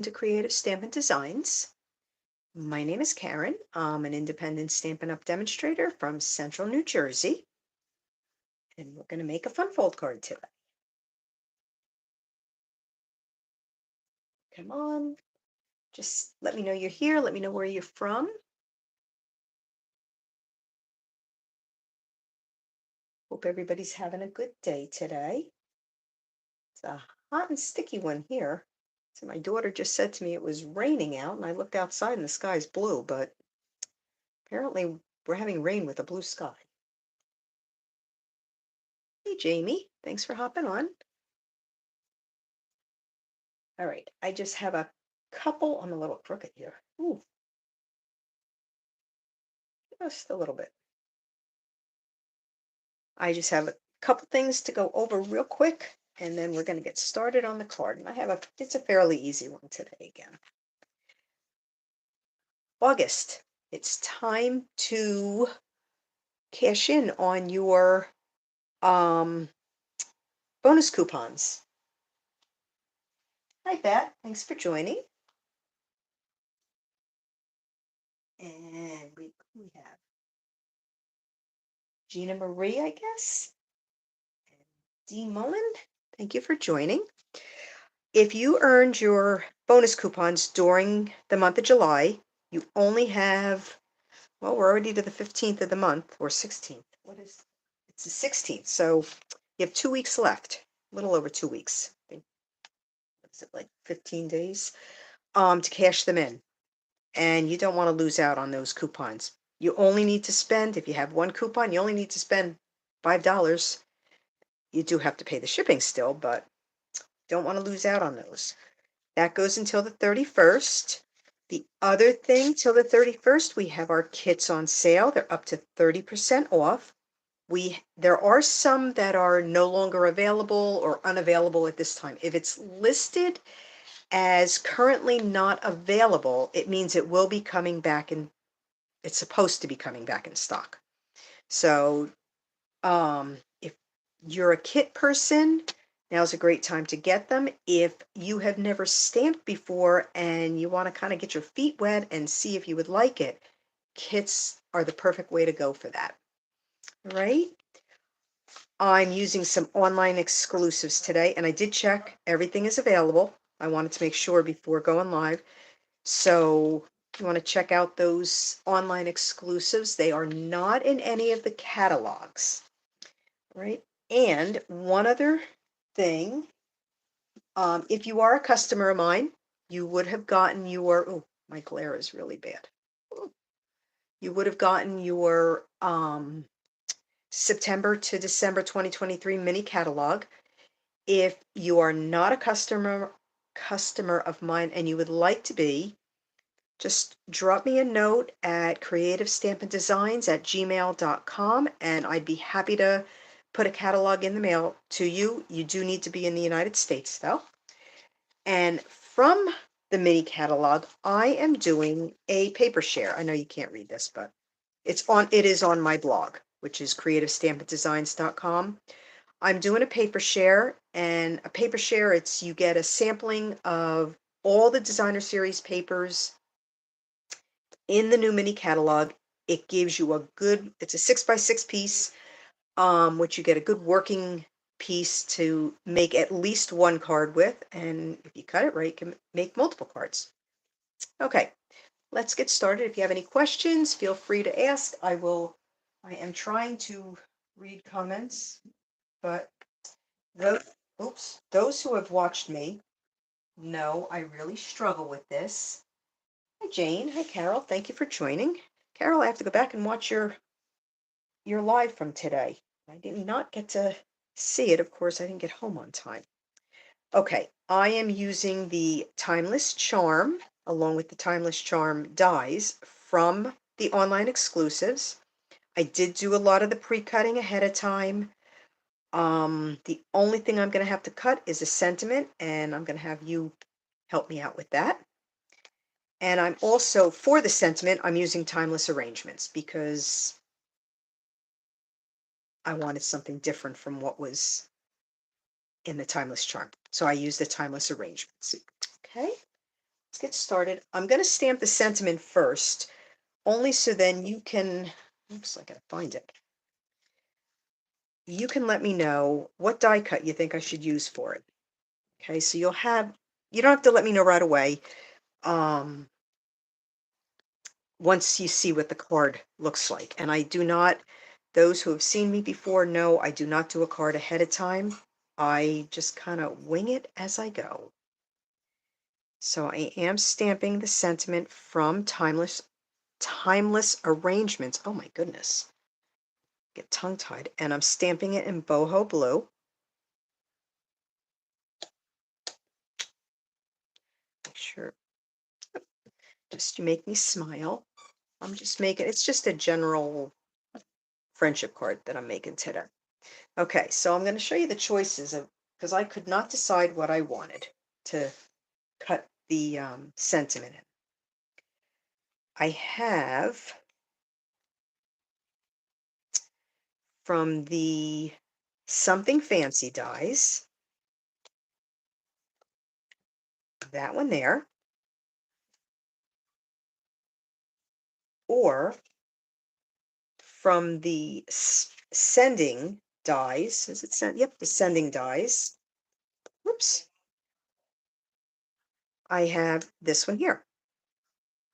To Creative Stampin' Designs. My name is Karen. I'm an independent Stampin' Up! Demonstrator from Central New Jersey, and we're going to make a fun fold card today. Come on, just let me know you're here. Let me know where you're from. Hope everybody's having a good day today. It's a hot and sticky one here. So my daughter just said to me it was raining out, and I looked outside and the sky's blue, but apparently we're having rain with a blue sky. Hey, Jamie, thanks for hopping on. All right, I just have a couple. I'm a little crooked here. Ooh, just a little bit. I just have a couple things to go over real quick, and then we're going to get started on the card. And it's a fairly easy one today again. August. It's time to cash in on your um, bonus coupons. Hi, Pat. Thanks for joining. And we have Gina Marie, I guess. And Dee Mullen. Thank you for joining. If you earned your bonus coupons during the month of July, you only have, well, we're already to the 15th of the month, or 16th. It's the 16th. So you have 2 weeks left, a little over 2 weeks. I think, what's it, like 15 days, to cash them in. And you don't want to lose out on those coupons. You only need to spend, if you have one coupon, you only need to spend $5. You do have to pay the shipping still, but don't want to lose out on those. That goes until the 31st. The other thing, till the 31st, we have our kits on sale. They're up to 30% off. There are some that are no longer available or unavailable at this time. If it's listed as currently not available, it means it will be coming back in, it's supposed to be coming back in stock. So if you're a kit person, now's a great time to get them. If you have never stamped before and you want to kind of get your feet wet and see if you would like it, kits are the perfect way to go for that. Right? I'm using some online exclusives today, and I did check. Everything is available. I wanted to make sure before going live. So if you want to check out those online exclusives, they are not in any of the catalogs. Right? And one other thing, if you are a customer of mine, you would have gotten your, oh, my glare is really bad. You would have gotten your September to December 2023 mini catalog. If you are not a customer of mine and you would like to be, just drop me a note at creativestampindesigns@gmail.com, and I'd be happy to put a catalog in the mail to you. You do need to be in the United States, though. And from the mini catalog, I am doing a paper share. I know you can't read this, but it is on my blog, which is creativestampindesigns.com. I'm doing a paper share, and a paper share, you get a sampling of all the designer series papers in the new mini catalog. It gives you it's a 6x6 piece, which you get a good working piece to make at least one card with. And if you cut it right, you can make multiple cards. Okay, let's get started. If you have any questions, feel free to ask. I am trying to read comments, but those who have watched me know I really struggle with this. Hi, Jane. Hi, Carol. Thank you for joining. Carol, I have to go back and watch your live from today. I did not get to see it. Of course, I didn't get home on time. Okay, I am using the Timeless Charm along with the Timeless Charm dies from the online exclusives. I did do a lot of the pre-cutting ahead of time. The only thing I'm going to have to cut is a sentiment, and I'm going to have you help me out with that. And I'm also, for the sentiment, I'm using Timeless Arrangements because I wanted something different from what was in the Timeless Charm. So I use the Timeless Arrangements. Okay. get started. I'm going to stamp the sentiment first, only so then you can, oops, I gotta find it. You can let me know what die cut you think I should use for it. Okay, so you don't have to let me know right away. Um, Once you see what the card looks like. And I do not, those who have seen me before know I do not do a card ahead of time. I just kind of wing it as I go. So I am stamping the sentiment from Timeless Arrangements. Oh my goodness. Get tongue-tied. And I'm stamping it in boho blue. Make sure, just to make me smile. I'm just making, it's just a general friendship card that I'm making today. Okay, so I'm going to show you the choices of, because I could not decide what I wanted to cut the sentiment in. I have from the Something Fancy dies, that one there, or from the Sending dies. Is it send? Yep, the Sending dies. Whoops. I have this one here.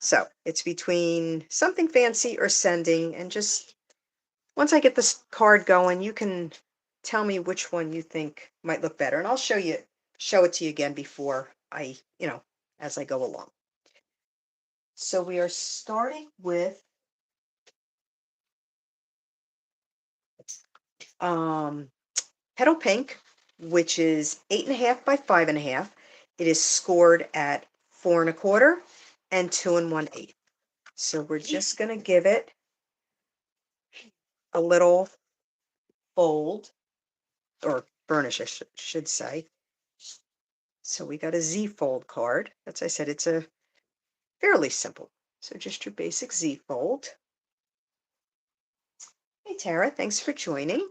So it's between Something Fancy or Sending, and just once I get this card going, you can tell me which one you think might look better, and I'll show it to you again before I, as I go along. So we are starting with um, Petal Pink, which is 8.5 by 5.5. It is scored at 4 1/4 and 2 1/8. So we're just going to give it a little fold, or burnish, I should say. So we got a Z fold card. As I said, it's a fairly simple. So just your basic Z fold. Hey Tara, thanks for joining.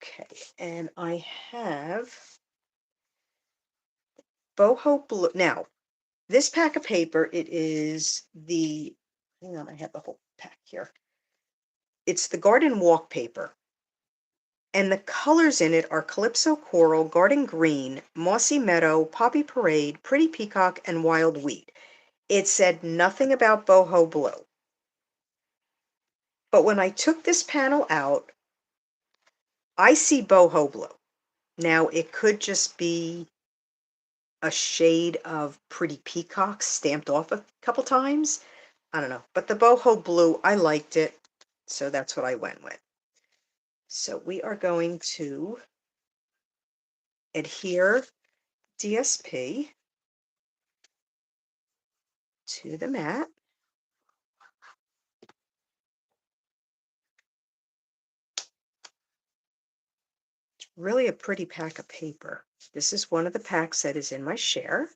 Okay, and I have boho blue. Now, this pack of paper, it is the, hang on, I have the whole pack here. It's the Garden Walk paper. And the colors in it are Calypso Coral, Garden Green, Mossy Meadow, Poppy Parade, Pretty Peacock, and Wild Wheat. It said nothing about boho blue. But when I took this panel out, I see boho blue. Now, it could just be a shade of Pretty Peacock stamped off a couple times. I don't know. But the boho blue, I liked it. So that's what I went with. So we are going to adhere DSP to the mat. It's really a pretty pack of paper. This is one of the packs that is in my share.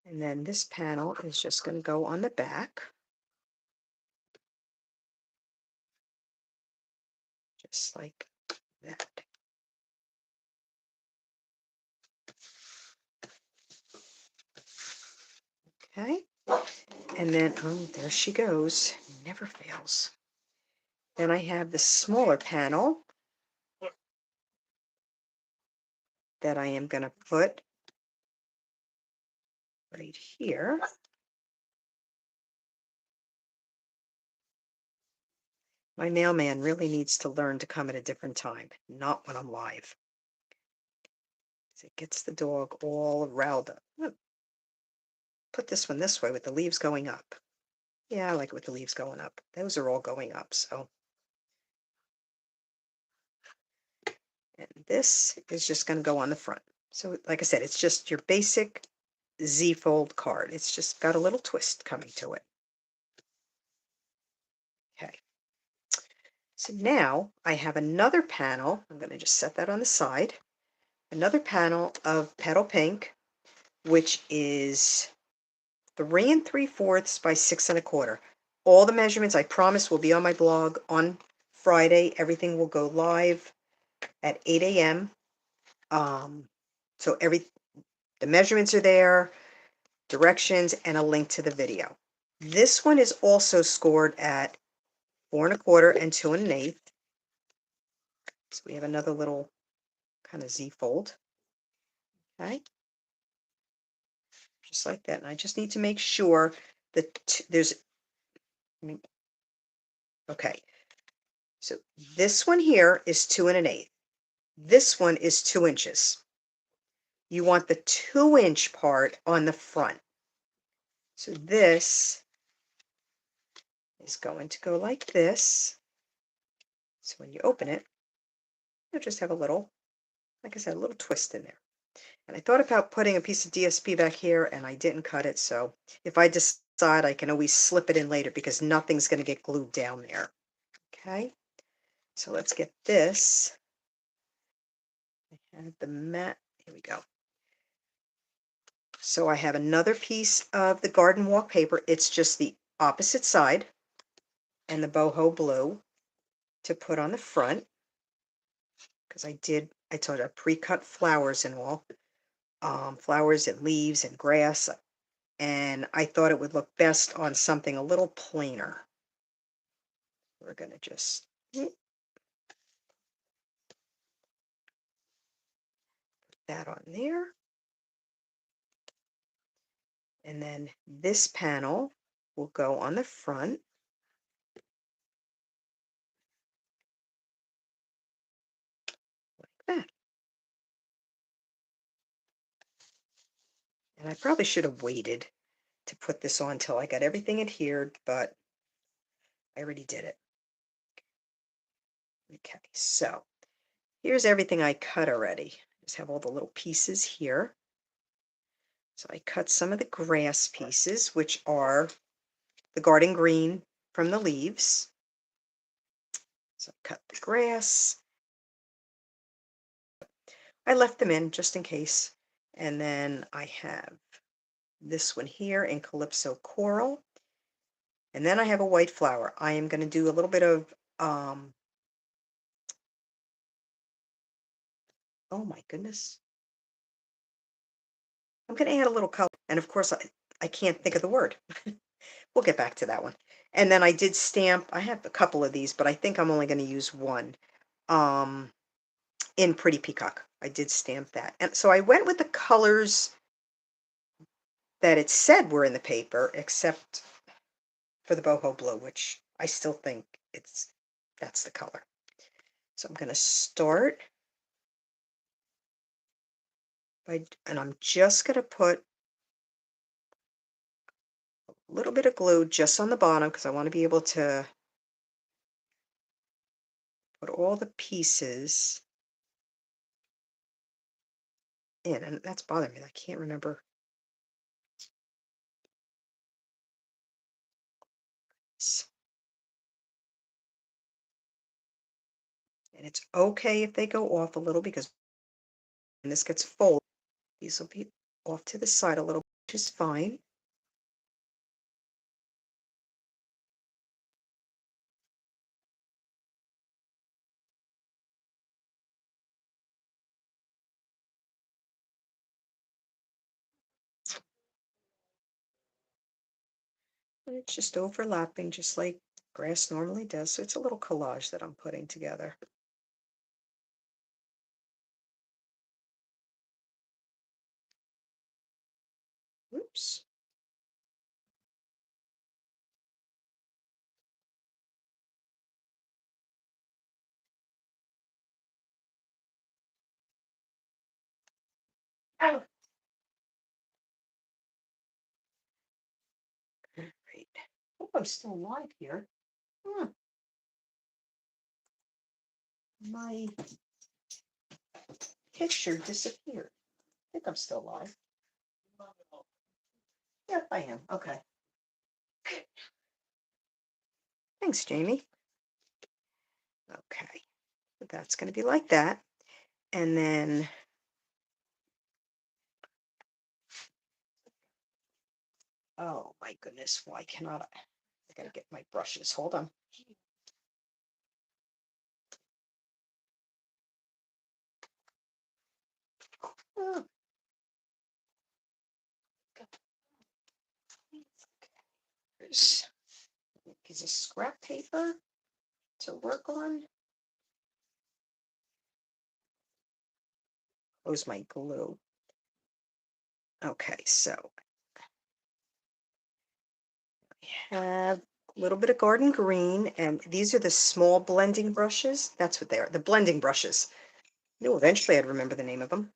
And then this panel is just going to go on the back. Just like that. Okay. And then, oh, there she goes. Never fails. Then I have the smaller panel that I am going to put right here. My mailman really needs to learn to come at a different time, not when I'm live. It gets the dog all riled up. Put this one this way with the leaves going up. Yeah, I like it with the leaves going up. Those are all going up, so. And this is just going to go on the front. So like I said, it's just your basic Z fold card. It's just got a little twist coming to it. Okay. So now I have another panel. I'm going to just set that on the side. Another panel of Petal Pink, which is 3 3/4 by 6 1/4. All the measurements, I promise, will be on my blog on Friday. Everything will go live at 8 a.m. So the measurements are there, directions, and a link to the video. This one is also scored at 4 1/4 and 2 1/8. So we have another little kind of Z fold. Okay, just like that. And I just need to make sure that okay. So this one here is 2 1/8. This one is 2 inches. You want the 2-inch part on the front. So this is going to go like this. So when you open it, you'll just have a little, like I said, a little twist in there. And I thought about putting a piece of DSP back here and I didn't cut it. So if I decide, I can always slip it in later because nothing's going to get glued down there. Okay. So let's get this. I have the mat. Here we go. So I have another piece of the garden walk paper. It's just the opposite side and the boho blue to put on the front because I told you I pre-cut flowers and all, flowers and leaves and grass, and I thought it would look best on something a little plainer. We're going to just put that on there. And then this panel will go on the front. Like that. And I probably should have waited to put this on till I got everything adhered, but I already did it. Okay, so here's everything I cut already. Just have all the little pieces here. So I cut some of the grass pieces, which are the garden green from the leaves. So I cut the grass. I left them in just in case. And then I have this one here in Calypso Coral. And then I have a white flower. I am going to do a little bit of, oh my goodness. I'm going to add a little color. And of course, I can't think of the word. We'll get back to that one. And then I did stamp. I have a couple of these, but I think I'm only going to use one. In Pretty Peacock. I did stamp that. And so I went with the colors that it said were in the paper, except for the boho blue, which I still think that's the color. So I'm going to start and I'm just going to put a little bit of glue just on the bottom because I want to be able to put all the pieces in. And that's bothering me. I can't remember. And it's okay if they go off a little because when this gets folded, these will be off to the side a little, which is fine. And it's just overlapping, just like grass normally does. So it's a little collage that I'm putting together. Oops. Oh. Great. Hope I'm still alive here. Huh. My picture disappeared. I think I'm still alive. Yep, I am. Okay. Thanks, Jamie. Okay. So that's going to be like that. And then oh my goodness, why cannot I gotta get my brushes. Hold on. Oh, there's a piece of scrap paper to work on. Close my glue. Okay, so I have a little bit of garden green, and these are the small blending brushes. That's what they are, the blending brushes. No, eventually I'd remember the name of them.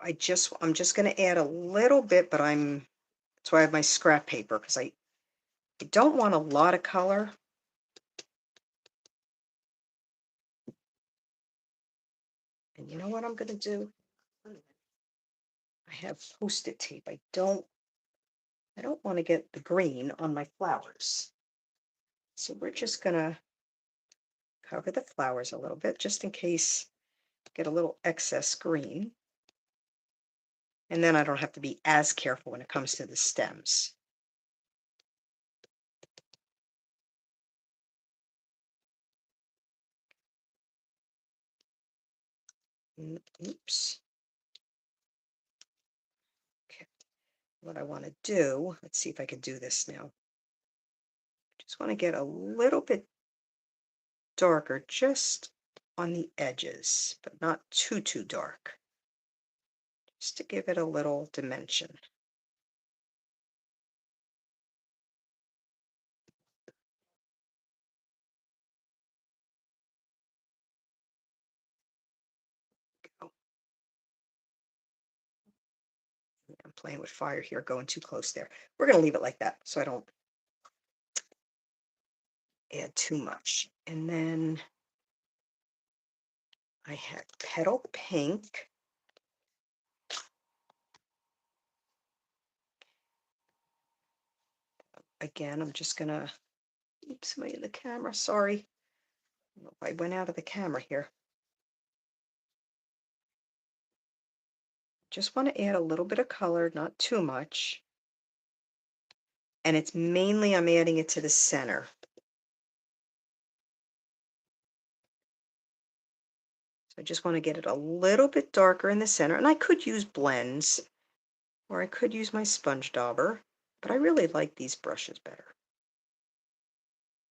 I'm just going to add a little bit, but that's why I have my scrap paper, because I don't want a lot of color. And you know what I'm going to do? I have Post-it tape. I don't want to get the green on my flowers. So we're just going to cover the flowers a little bit, just in case I get a little excess green. And then I don't have to be as careful when it comes to the stems. Oops. Okay. What I want to do, let's see if I can do this now. Just want to get a little bit darker just on the edges, but not too dark, just to give it a little dimension. Go. I'm playing with fire here, going too close there. We're going to leave it like that so I don't add too much. And then I have petal pink. Again, I'm just going to, oops, am I in the camera? Sorry. I don't know if I went out of the camera here. Just want to add a little bit of color, not too much. And it's mainly, I'm adding it to the center. So I just want to get it a little bit darker in the center. And I could use blends, or I could use my sponge dauber, but I really like these brushes better.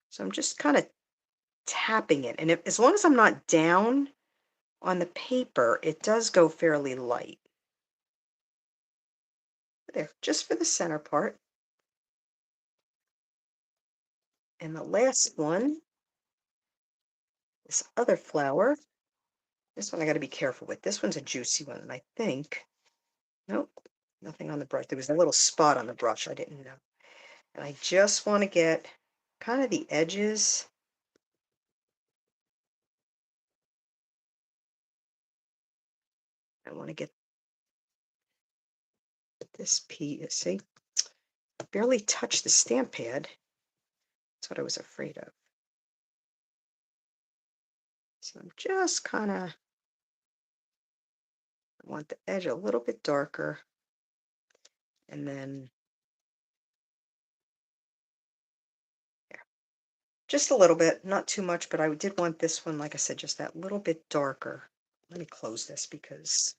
So I'm just kind of tapping it. And as long as I'm not down on the paper, it does go fairly light. There, just for the center part. And the last one, this other flower, this one I got to be careful with. This one's a juicy one, and I think, nope, nothing on the brush. There was a little spot on the brush, I didn't know. And I just want to get kind of the edges. I want to get this piece, see, barely touch the stamp pad. That's what I was afraid of. So I'm just kind of, I want the edge a little bit darker. And then, yeah, just a little bit, not too much, but I did want this one, like I said, just that little bit darker. Let me close this because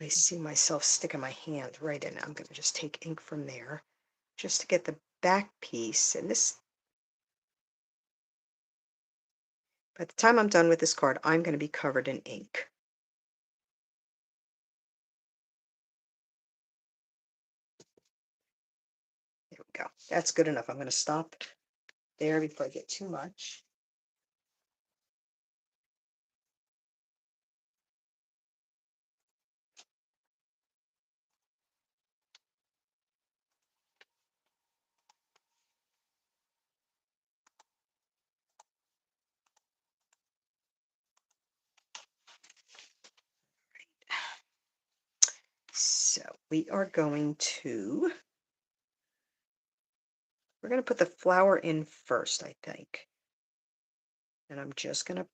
I see myself sticking my hand right in it. I'm going to just take ink from there just to get the back piece. And this, by the time I'm done with this card, I'm going to be covered in ink. There we go. That's good enough. I'm going to stop there before I get too much. So we are going to, we're going to put the flower in first, I think. And I'm just going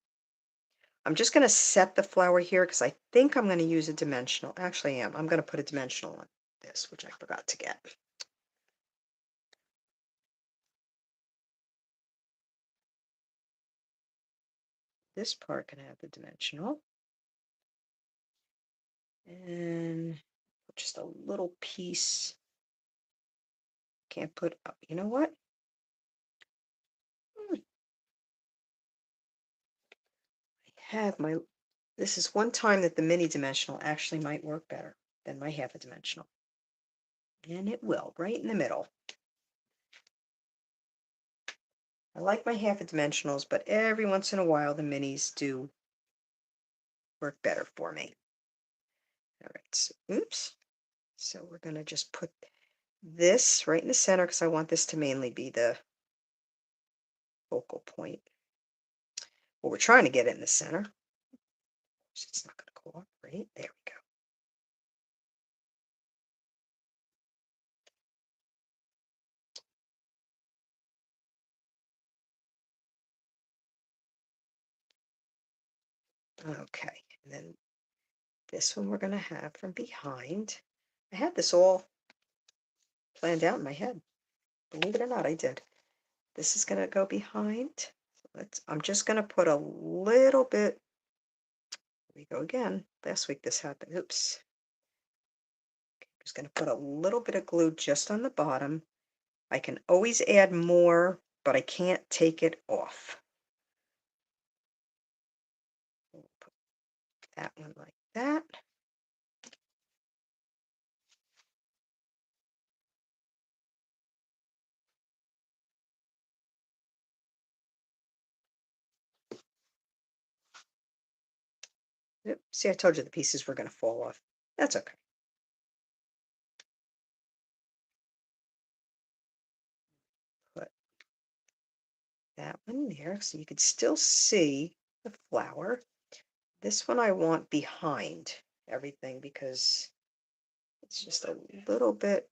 to set the flower here because I think I'm going to use a dimensional. Actually, I am. I'm going to put a dimensional on this, which I forgot to get. this part can have the dimensional. And just a little piece. Can't put up. You know what? I have my, this is one time that the mini dimensional actually might work better than my half a dimensional. And it will, right in the middle. I like my half a dimensionals, but every once in a while the minis do work better for me. All right, so, oops. So we're going to just put this right in the center because I want this to mainly be the focal point. Well, we're trying to get it in the center. It's not going to cooperate. There we go. Okay, and then this one we're going to have from behind. I had this all planned out in my head. Believe it or not, I did. This is going to go behind. So I'm just going to put a little bit. Here we go again. Last week this happened. Oops. I'm just going to put a little bit of glue just on the bottom. I can always add more, but I can't take it off. We'll put that one like that. Yep. See, I told you the pieces were going to fall off. That's okay. Put that one there so you could still see the flower. This one I want behind everything because it's just a little bit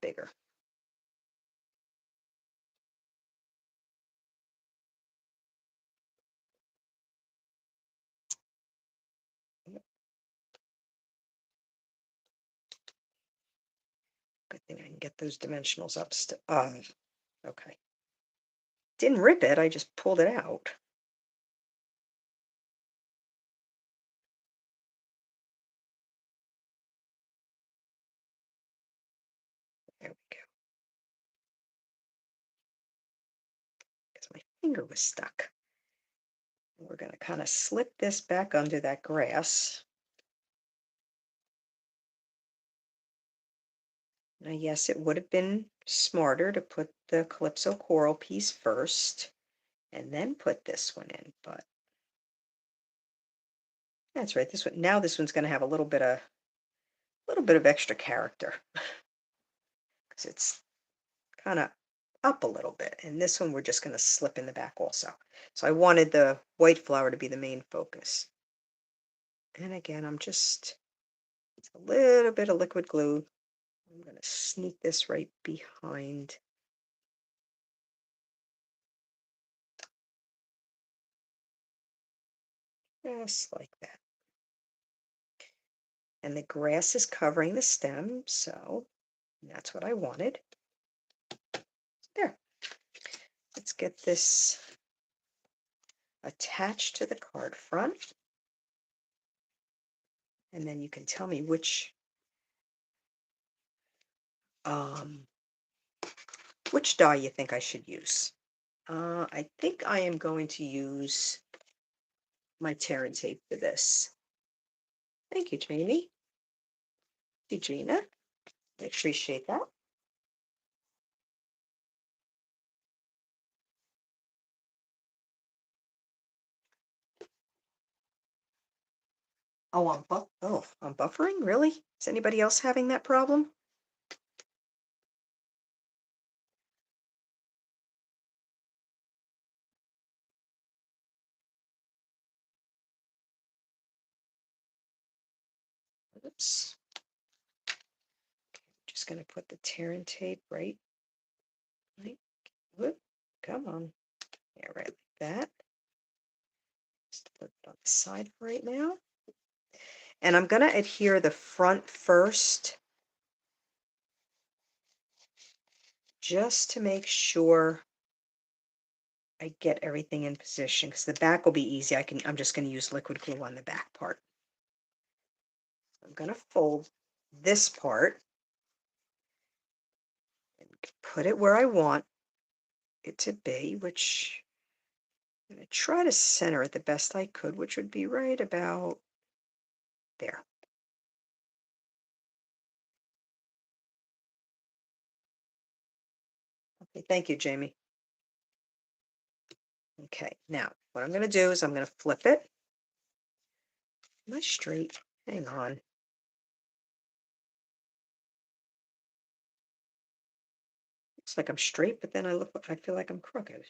bigger. Good thing I can get those dimensionals up. Okay. Didn't rip it, I just pulled it out. There we go. Because my finger was stuck. We're going to kind of slip this back under that grass. Now, yes, it would have been smarter to put the Calypso coral piece first and then put this one in, but that's right. This one's going to have a little bit of extra character because it's kind of up a little bit, and this one we're just going to slip in the back also. So I wanted the white flower to be the main focus. And again, it's a little bit of liquid glue. I'm going to sneak this right behind. Just like that. And the grass is covering the stem, so that's what I wanted. There. Let's get this attached to the card front. And then you can tell me which die you think I should use. I think I am going to use my tear and tape for this. Thank you, Jamie. Thank you, Gina. I appreciate that. Oh, I'm buffering? Really? Is anybody else having that problem? Oops. Just going to put the tear and tape right. Whoop, come on. Yeah, right like that. Just put it on the side right now. And I'm going to adhere the front first. just to make sure I get everything in position because the back will be easy. I'm just going to use liquid glue on the back part. I'm going to fold this part and put it where I want it to be, which I'm going to try to center it the best I could, which would be right about there. Okay, thank you, Jamie. Okay, now what I'm going to do is I'm going to flip it. Am I straight? Hang on. Looks like I'm straight, but then I feel like I'm crooked.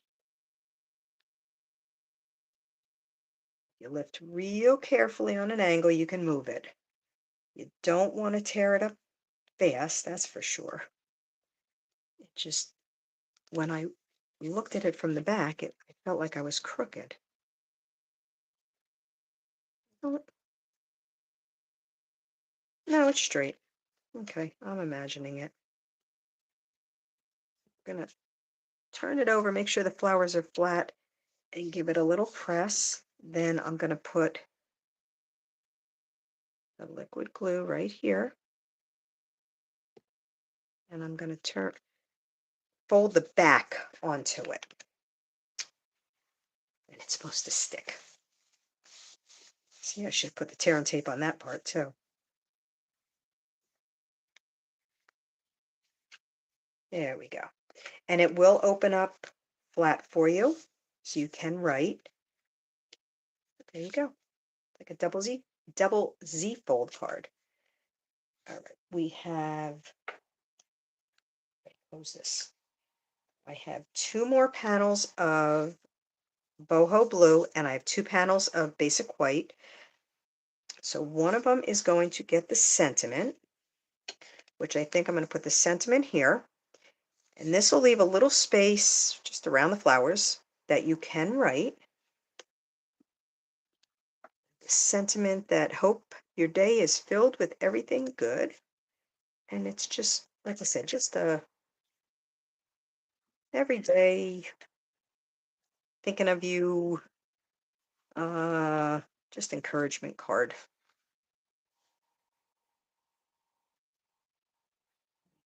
You lift real carefully on an angle, you can move it. You don't want to tear it up fast, that's for sure. It just, when I looked at it from the back, I felt like I was crooked. Oh, no, it's straight. Okay, I'm imagining it. I'm gonna turn it over, make sure the flowers are flat, and give it a little press. Then I'm gonna put the liquid glue right here, and I'm gonna fold the back onto it. And it's supposed to stick. See, I should put the tear and tape on that part too. There we go. And it will open up flat for you, so you can write. There you go, like a double Z fold card. All right, we have, close this. I have 2 more panels of boho blue, and I have 2 panels of basic white. So one of them is going to get the sentiment, which I think I'm going to put the sentiment here. And this will leave a little space just around the flowers that you can write. Sentiment that hope your day is filled with everything good. And it's just, like I said, just a everyday thinking of you, uh, just encouragement card.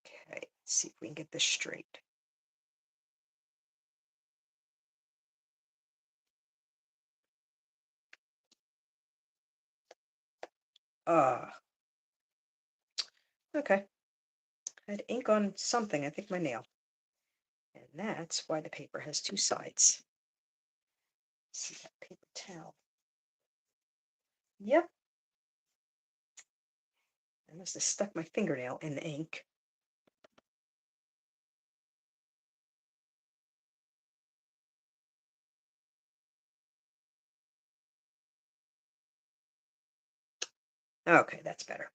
Okay, let's see if we can get this straight. Uh, okay. I had ink on something, I think my nail. And that's why the paper has 2 sides. Let's see that paper towel. Yep. I must have stuck my fingernail in the ink. Okay, that's better.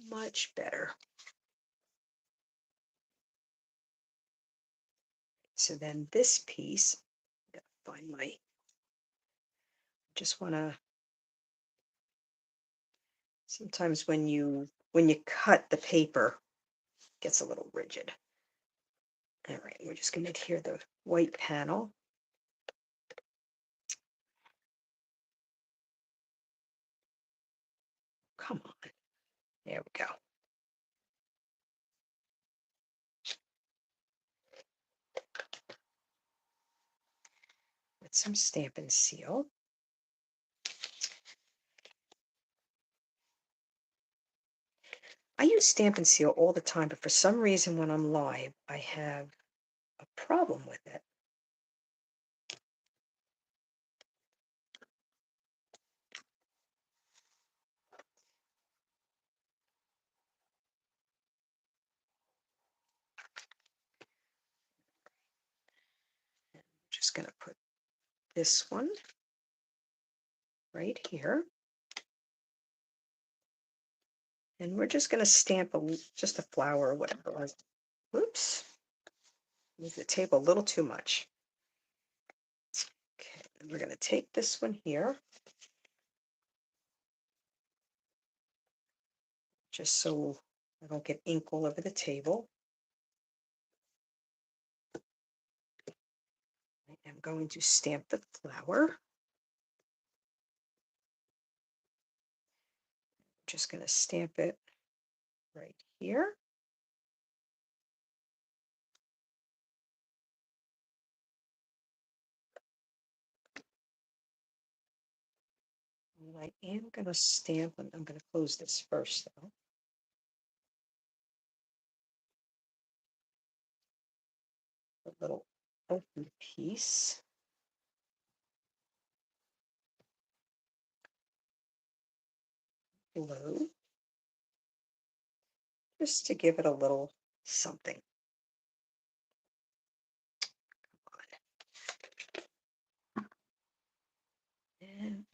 Much better. So then this piece, I gotta find just want to, sometimes when you cut the paper, it gets a little rigid. All right, we're just going to adhere the white panel. Come on. There we go. With some Stampin' Seal. I use Stampin' Seal all the time, but for some reason when I'm live, I have a problem with it. I'm just going to put this one right here. And we're just going to stamp just a flower or whatever. Oops. Move the table a little too much. Okay, and we're going to take this one here, just so I don't get ink all over the table. going to stamp the flower. Just going to stamp it right here. And I am going to stamp, and I'm going to close this first though. A little open piece. Blue. Just to give it a little something. And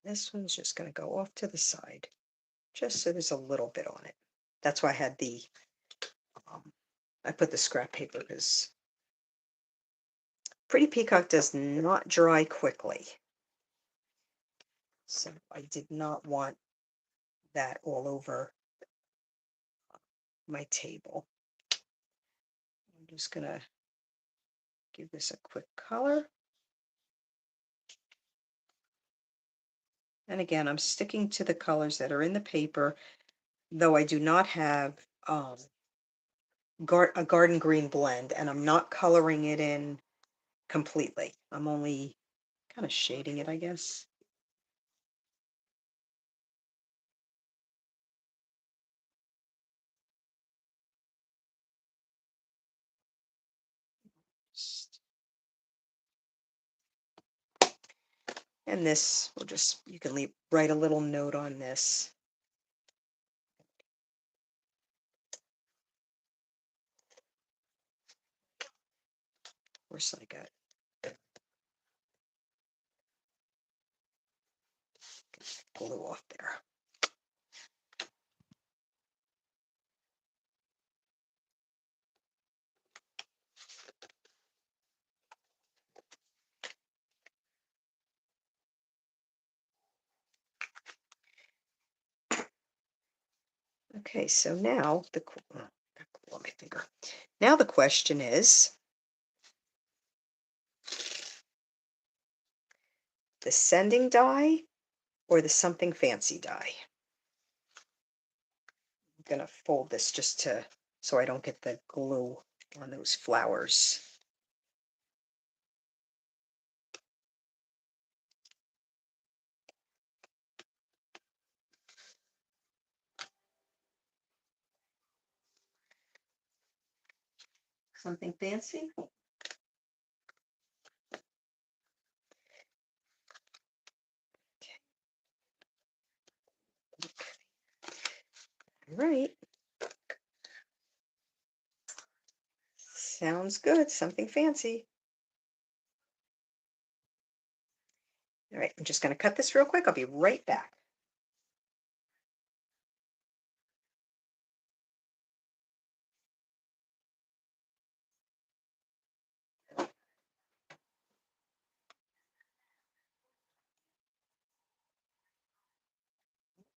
this one's just going to go off to the side, just so there's a little bit on it. That's why I had I put the scrap paper, because Pretty Peacock does not dry quickly. So I did not want that all over my table. I'm just going to give this a quick color. And again, I'm sticking to the colors that are in the paper, though I do not have a garden green blend, and I'm not coloring it in completely. I'm only kind of shading it, I guess. And this will just, you can write a little note on this. Of course, I got glue off there. Okay, so now got glue on my finger. Now the question is, the sending die or the something fancy die? I'm gonna fold this just so I don't get the glue on those flowers. Something fancy? All right. Sounds good. Something fancy. All right, I'm just going to cut this real quick. I'll be right back.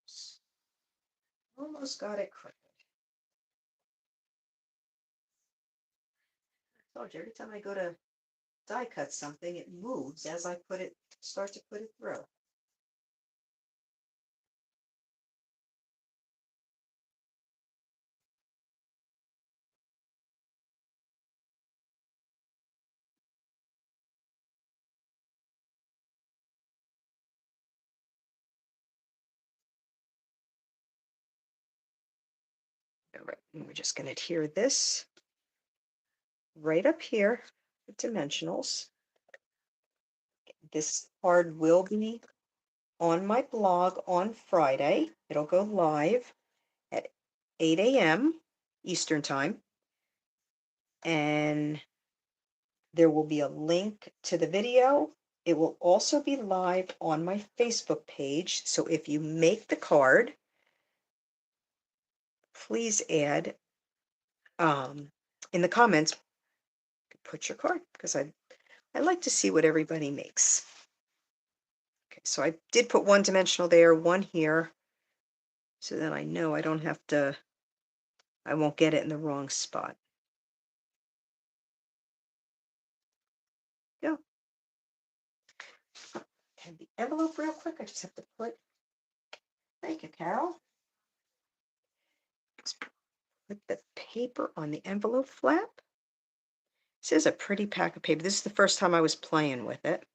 Oops. Almost got it crooked. I told you, every time I go to die cut something, it moves as I start to put it through. All right, and we're just going to adhere this right up here, the dimensionals. This card will be on my blog on Friday. It'll go live at 8 a.m. Eastern Time. And there will be a link to the video. It will also be live on my Facebook page. So if you make the card, please add in the comments, put your card, because I like to see what everybody makes. Okay, So I did put one dimensional there, one here, so that I know I don't have to, I won't get it in the wrong spot. Go. And the envelope real quick. I just have to put, thank you, Carol. Just put the paper on the envelope flap. This is a pretty pack of paper. This is the first time I was playing with it.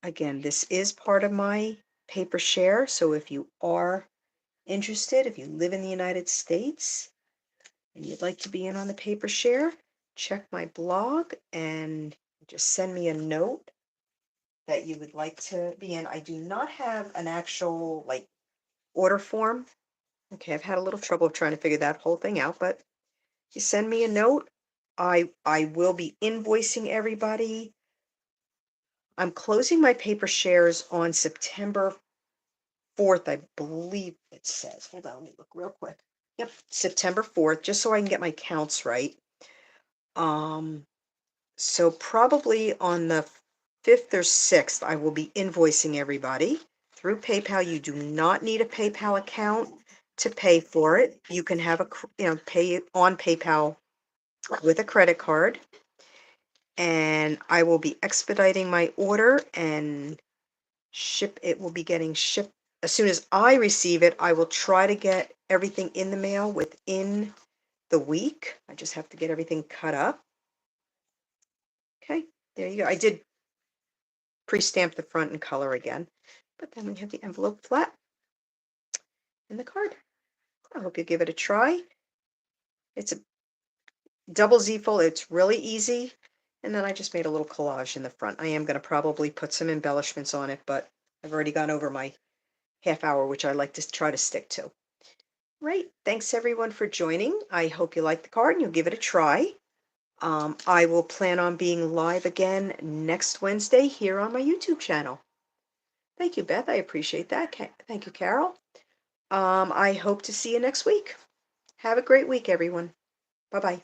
Again, this is part of my paper share, so if you are interested, if you live in the United States and you'd like to be in on the paper share, check my blog and just send me a note that you would like to be in. I do not have an actual like order form. Okay, I've had a little trouble trying to figure that whole thing out, but you send me a note. I will be invoicing everybody. I'm closing my paper shares on September 4th, I believe it says. Hold on, let me look real quick. Yep, September 4th, just so I can get my counts right. So probably on the 5th or 6th, I will be invoicing everybody through PayPal. You do not need a PayPal account to pay for it. You can have pay it on PayPal with a credit card. And I will be expediting my order and it will be getting shipped. As soon as I receive it, I will try to get everything in the mail within the week. I just have to get everything cut up. Okay, there you go. I did pre-stamp the front in color again, but then we have the envelope flap and the card. I hope you give it a try. It's a double Z fold. It's really easy. And then I just made a little collage in the front. I am going to probably put some embellishments on it, but I've already gone over my half hour, which I like to try to stick to. Right. Thanks everyone for joining. I hope you like the card and you'll give it a try. I will plan on being live again next Wednesday here on my YouTube channel. Thank you, Beth. I appreciate that. Thank you, Carol. I hope to see you next week. Have a great week, everyone. Bye-bye.